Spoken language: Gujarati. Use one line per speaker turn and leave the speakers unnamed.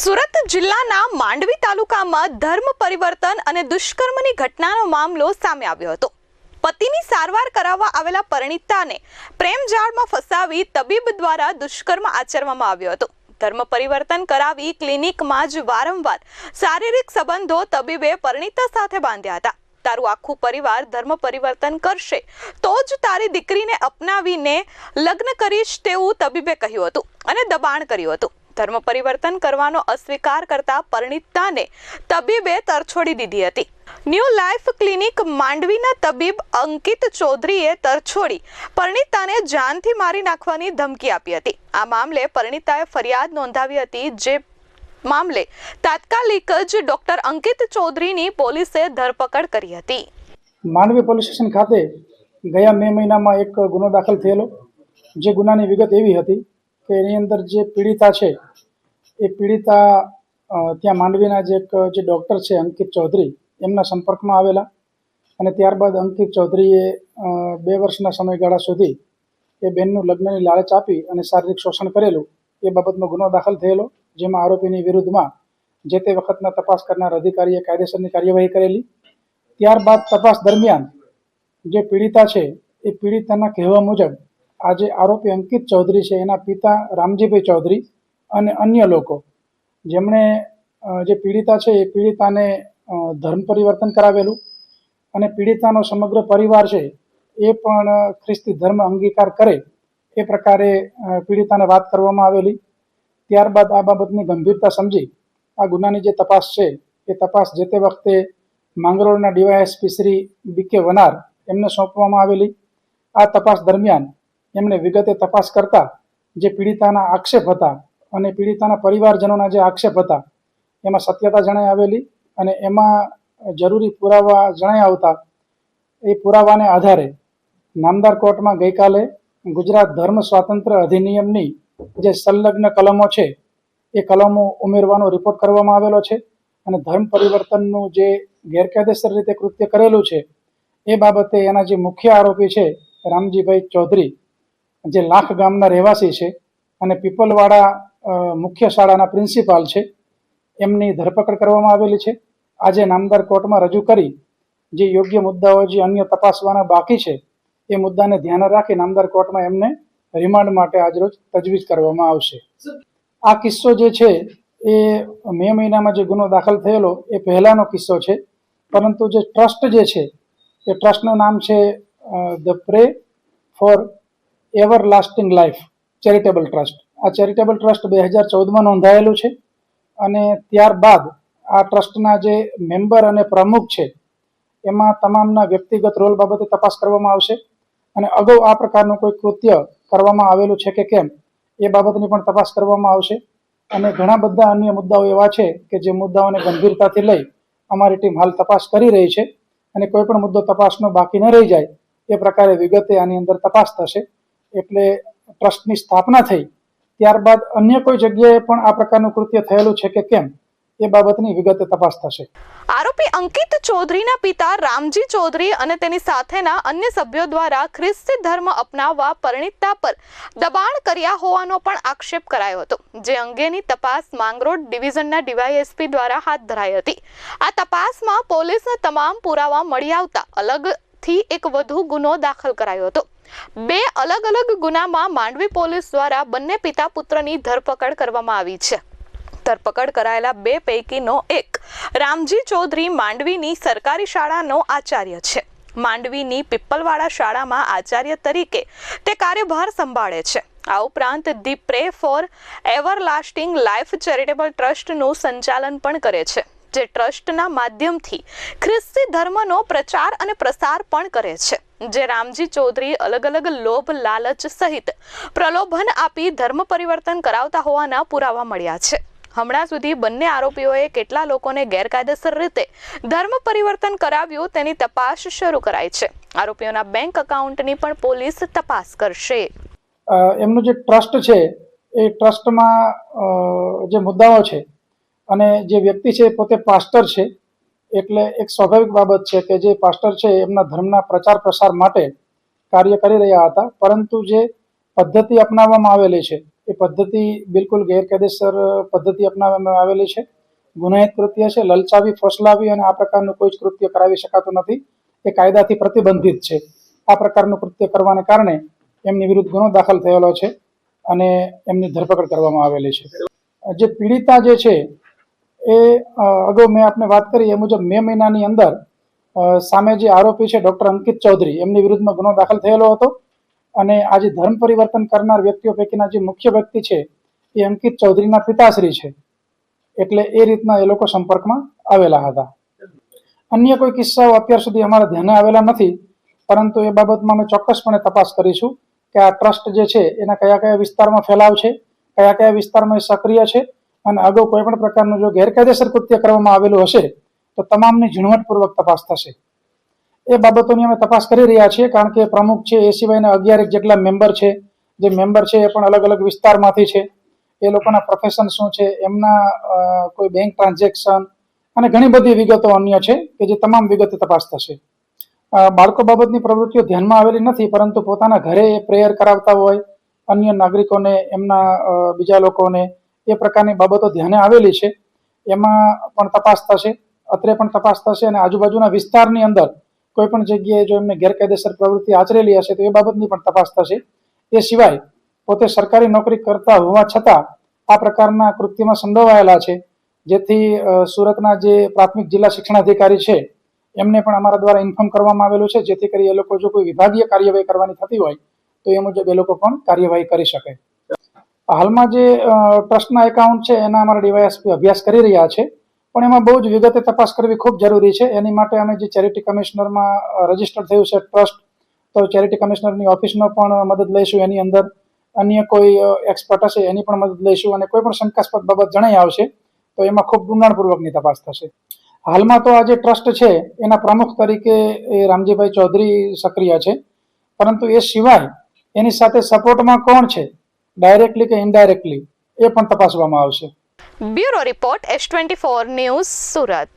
સુરત જિલ્લાના માંડવી તાલુકામાં ધર્મ પરિવર્તન અને દુષ્કર્મની ઘટનાનો મામલો સામે આવ્યો હતો। પતિની સારવાર કરાવવા આવેલા પરિણીતાને પ્રેમ જાળમાં ફસાવી તબીબ દ્વારા દુષ્કર્મ આચરવામાં આવ્યો હતો। ધર્મ પરિવર્તન કરાવી ક્લિનિકમાં જ વારંવાર શારીરિક સંબંધો તબીબે પરિણીતા સાથે બાંધ્યા હતા। તારું આખું પરિવાર ધર્મ પરિવર્તન કરશે તો જ તારી દીકરીને અપનાવીને લગ્ન કરીશ તેવું તબીબે કહ્યું હતું અને દબાણ કર્યું હતું। ધર્મ પરિવર્તન કરવાનો અસ્વીકાર કરતા પરિણીતાને તબીબે તરછોડી દીધી હતી। ન્યૂ લાઈફ ક્લિનિક માંડવીના તબીબ અંકિત ચૌધરીએ તરછોડી પરિણીતાને જાનથી મારી નાખવાની ધમકી આપી હતી। આ મામલે પરિણીતાએ ફરિયાદ નોંધાવી હતી, જે મામલે તાત્કાલિક જ ડોક્ટર અંકિત ચૌધરીની પોલીસે ધરપકડ કરી હતી।
માંડવી પોલીસ સ્ટેશન ખાતે ગયા મે મહિનામાં એક ગુનો દાખલ થયેલો, જે ગુનાની વિગત એવી હતી કે એની અંદર જે પીડિતા છે એ પીડિતા ત્યાં માંડવીના જે ડૉક્ટર છે અંકિત ચૌધરી એમના સંપર્કમાં આવેલા અને ત્યારબાદ અંકિત ચૌધરીએ 2 વર્ષના સમયગાળા સુધી એ બેનનું લગ્નની લાલચ આપી અને શારીરિક શોષણ કરેલું એ બાબતનો ગુનો દાખલ થયેલો, જેમાં આરોપીની વિરુદ્ધમાં જે તે વખતના તપાસ કરનાર અધિકારીએ કાયદેસરની કાર્યવાહી કરેલી। ત્યારબાદ તપાસ દરમિયાન જે પીડિતા છે એ પીડિતાના કહેવા મુજબ આજે આરોપી અંકિત ચૌધરી છે એના પિતા રામજીભાઈ ચૌધરી અને અન્ય લોકો જેમણે જે પીડિતા છે એ પીડિતાને ધર્મ પરિવર્તન કરાવેલું અને પીડિતાનો સમગ્ર પરિવાર છે એ પણ ખ્રિસ્તી ધર્મ અંગીકાર કરે એ પ્રકારે પીડિતાને વાત કરવામાં આવેલી। ત્યારબાદ આ બાબતની ગંભીરતા સમજી આ ગુનાની જે તપાસ છે એ તપાસ જે તે વખતે માંગરોળના ડીવાયએસપી શ્રી બીકે વનાર એમને સોંપવામાં આવેલી। આ તપાસ દરમિયાન એમણે વિગતે તપાસ કરતા જે પીડિતાના આક્ષેપ હતા અને પીડિતાના પરિવારજનોના જે આક્ષેપ હતા એમાં સત્યતા જણાઈ આવેલી અને એમાં જરૂરી પુરાવા જણાઈ આવતા એ પુરાવાને આધારે નામદાર કોર્ટમાં ગઈકાલે ગુજરાત ધર્મ સ્વાતંત્ર્ય અધિનિયમની જે સંલગ્ન કલમો છે એ કલમો ઉમેરવાનો રિપોર્ટ કરવામાં આવેલો છે અને ધર્મ પરિવર્તનનું જે ગેરકાયદેસર રીતે કૃત્ય કરેલું છે એ બાબતે એના જે મુખ્ય આરોપી છે રામજીભાઈ ચૌધરી, જે લાખ ગામના રહેવાસી છે અને પીપલવાડા મુખ્ય શાળાના પ્રિન્સિપાલ છે, એમની ધરપકડ કરવામાં આવેલી છે। આજે નામદાર કોર્ટમાં રજૂ કરી જે યોગ્ય મુદ્દાઓ જે અન્ય તપાસવાના બાકી છે એ મુદ્દાને ધ્યાને રાખી નામદાર કોર્ટમાં એમને રિમાન્ડ માટે આજરોજ તજવીજ કરવામાં આવશે। આ કિસ્સો જે છે એ મે મહિનામાં જે ગુનો દાખલ થયેલો એ પહેલાનો કિસ્સો છે, પરંતુ જે ટ્રસ્ટ જે છે એ ટ્રસ્ટનું નામ છે the pre for everlasting life charitable trust. આ ચેરિટેબલ ટ્રસ્ટ 2014માં નોંધાયેલું છે અને ત્યારબાદ આ ટ્રસ્ટના જે મેમ્બર અને પ્રમુખ છે એમાં તમામના વ્યક્તિગત રોલ બાબતે તપાસ કરવામાં આવશે અને અગાઉ આ પ્રકારનું કોઈ કૃત્ય કરવામાં આવેલું છે કે કેમ એ બાબતની પણ તપાસ કરવામાં આવશે અને ઘણા બધા અન્ય મુદ્દાઓ એવા છે કે જે મુદ્દાઓને ગંભીરતાથી લઈ અમારી ટીમ હાલ તપાસ કરી રહી છે અને કોઈ પણ મુદ્દો તપાસનો બાકી ન રહી જાય એ પ્રકારે વિગતે આની અંદર તપાસ થશે। એટલે ટ્રસ્ટની સ્થાપના થઈ ત્યારબાદ અન્ય કોઈ જગ્યાએ પણ આ પ્રકારનું કૃત્ય થયેલું છે કે કેમ એ બાબતની વિગતે તપાસ થશે।
આરોપી અંકિત ચૌધરીના પિતા રામજી ચૌધરી અને તેની સાથેના અન્ય સભ્યો દ્વારા ખ્રિસ્તી ધર્મ અપનાવવા પરિણીતા પર દબાણ કર્યા હોવાનો પણ આક્ષેપ કરાયો હતો, જે અંગેની તપાસ માંગરોળ ડિવિઝનના ડીવાયએસપી દ્વારા હાથ ધરાઈ હતી। આ તપાસમાં પોલીસને તમામ પુરાવા મળી આવતા અલગથી એક વધુ ગુનો દાખલ કરાયો હતો। 2 અલગ ગુનામાં માંડવી પોલીસ દ્વારા બંને પિતા પુત્રની ધરપકડ કરવામાં આવી છે। ધરપકડ કરાયેલા 2 પૈકીનો એક રામજી ચૌધરી માંડવીની સરકારી શાળાનો આચાર્ય છે। માંડવીની પીપલવાડા શાળામાં આચાર્ય તરીકે તે કાર્યભાર સંભાળે છે। આ ઉપરાંત the pray for everlasting life charitable ટ્રસ્ટનું સંચાલન પણ કરે છે, જે ટ્રસ્ટના માધ્યમથી ખ્રિસ્તી ધર્મનો પ્રચાર અને પ્રસાર પણ કરે છે। જે રામજી ચૌધરી અલગ લોભ લાલચ સહિત પ્રલોભન આપી ધર્મ પરિવર્તન કરાવતા હોવાના પુરાવા મળ્યા છે। હમણાં સુધી બંને આરોપીઓએ કેટલા લોકોને ગેરકાયદેસર રીતે ધર્મ પરિવર્તન કરાવ્યું તેની તપાસ શરૂ કરાઈ છે। આરોપીઓના બેંક એકાઉન્ટની પણ પોલીસ તપાસ કરશે।
એમનું જે ટ્રસ્ટ છે એ ટ્રસ્ટમાં જે મુદ્દાઓ છે અને જે વ્યક્તિ છે પોતે પાસ્ટર છે, એટલે એક સ્વાભાવિક બાબત છે કે જે પાસ્ટર છે એમના ધર્મના પ્રચાર પ્રસાર માટે કાર્ય કરી રહ્યા હતા, પરંતુ જે પદ્ધતિ અપનાવવામાં આવેલી છે એ પદ્ધતિ બિલકુલ ગેરકાયદેસર પદ્ધતિ અપનાવવામાં આવેલી છે. ગુનાહિત કૃત્ય છે. લલચાવી, ફોસલાવી અને આ પ્રકારનું કોઈ જ કૃત્ય કરાવી શકાતું નથી. એ કાયદાથી પ્રતિબંધિત છે. આ પ્રકારનું કૃત્ય કરવાને કારણે એમની વિરુદ્ધ ગુનો દાખલ થયેલો છે અને એમની ધરપકડ કરવામાં આવેલી છે. જે પીડિતા જે છે એ અગાઉ મેં આપને વાત કરી એ મુજબ મે મહિનાની અંદર સામે જે આરોપી છે ડૉક્ટર અંકિત ચૌધરી, એમની વિરુદ્ધમાં ગુનો દાખલ થયેલો હતો અને આ જે ધર્મ પરિવર્તન કરનાર વ્યક્તિઓ પૈકીના જે મુખ્ય વ્યક્તિ છે એ અંકિત ચૌધરીના પિતાશ્રી છે. એટલે એ રીતના એ લોકો સંપર્કમાં આવેલા હતા. અન્ય કોઈ કિસ્સાઓ અત્યાર સુધી અમારા ધ્યાને આવેલા નથી, પરંતુ એ બાબતમાં અમે ચોક્કસપણે તપાસ કરીશું કે આ ટ્રસ્ટ જે છે એના કયા કયા વિસ્તારમાં ફેલાવ છે, કયા કયા વિસ્તારમાં એ સક્રિય છે અને અગાઉ કોઈ પણ પ્રકારનું જો ગેરકાયદેસર કૃત્ય કરવામાં આવેલું હશે તો તમામની ઝીણવટપૂર્વક તપાસ થશે. એ બાબતોની અમે તપાસ કરી રહ્યા છીએ, કારણ કે પ્રમુખ છે એ સિવાયના 11 જેટલા મેમ્બર છે. જે મેમ્બર છે એ પણ અલગ અલગ વિસ્તારમાંથી છે. એ લોકોના પ્રોફેશન શું છે, એમના કોઈ બેંક ટ્રાન્ઝેક્શન અને ઘણી બધી વિગતો અન્ય છે કે જે તમામ વિગતે તપાસ થશે. બાળકો બાબતની પ્રવૃત્તિઓ ધ્યાનમાં આવેલી નથી, પરંતુ પોતાના ઘરે પ્રેયર કરાવતા હોય, અન્ય નાગરિકોને, એમના બીજા લોકોને એ પ્રકારની બાબતો ધ્યાને આવેલી છે. એમાં પણ તપાસ થશે, અત્રે પણ તપાસ થશે અને આજુબાજુના વિસ્તારની અંદર કોઈ પણ જગ્યાએ જો એમને ગેરકાયદેસર પ્રવૃત્તિ આચરેલી હશે તો એ બાબતની પણ તપાસ થશે. એ સિવાય પોતે સરકારી નોકરી કરતા હોવા છતાં આ પ્રકારના કૃત્યમાં સંડોવાયેલા છે, જેથી સુરતના જે પ્રાથમિક જિલ્લા શિક્ષણાધિકારી છે એમને પણ અમારા દ્વારા ઇન્ફોર્મ કરવામાં આવેલું છે, જેથી કરી એ લોકો જો કોઈ વિભાગીય કાર્યવાહી કરવાની થતી હોય તો એ મુજબ એ લોકો પણ કાર્યવાહી કરી શકે. હાલમાં જે ટ્રસ્ટના એકાઉન્ટ છે એના અમારા ડીવાયએસપી અભ્યાસ કરી રહ્યા છે, પણ એમાં બહુ જ વિગતે તપાસ કરવી ખૂબ જરૂરી છે. એની માટે અમે જે ચેરિટી કમિશનરમાં રજીસ્ટર થયું છે ટ્રસ્ટ, તો ચેરિટી કમિશનરની ઓફિસનો પણ મદદ લઈશું. એની અંદર અન્ય કોઈ એક્સપર્ટ હશે એની પણ મદદ લઈશું અને કોઈ પણ શંકાસ્પદ બાબત જણાઈ આવશે તો એમાં ખૂબ ઊંડાણપૂર્વકની તપાસ થશે. હાલમાં તો આ જે ટ્રસ્ટ છે એના પ્રમુખ તરીકે એ રામજીભાઈ ચૌધરી સક્રિય છે, પરંતુ એ સિવાય એની સાથે સપોર્ટમાં કોણ છે, ડાયરેક્ટલી કે ઇનડાયરેક્ટલી, એ પણ તપાસવામાં આવશે.
Bureau report S24 news, Surat.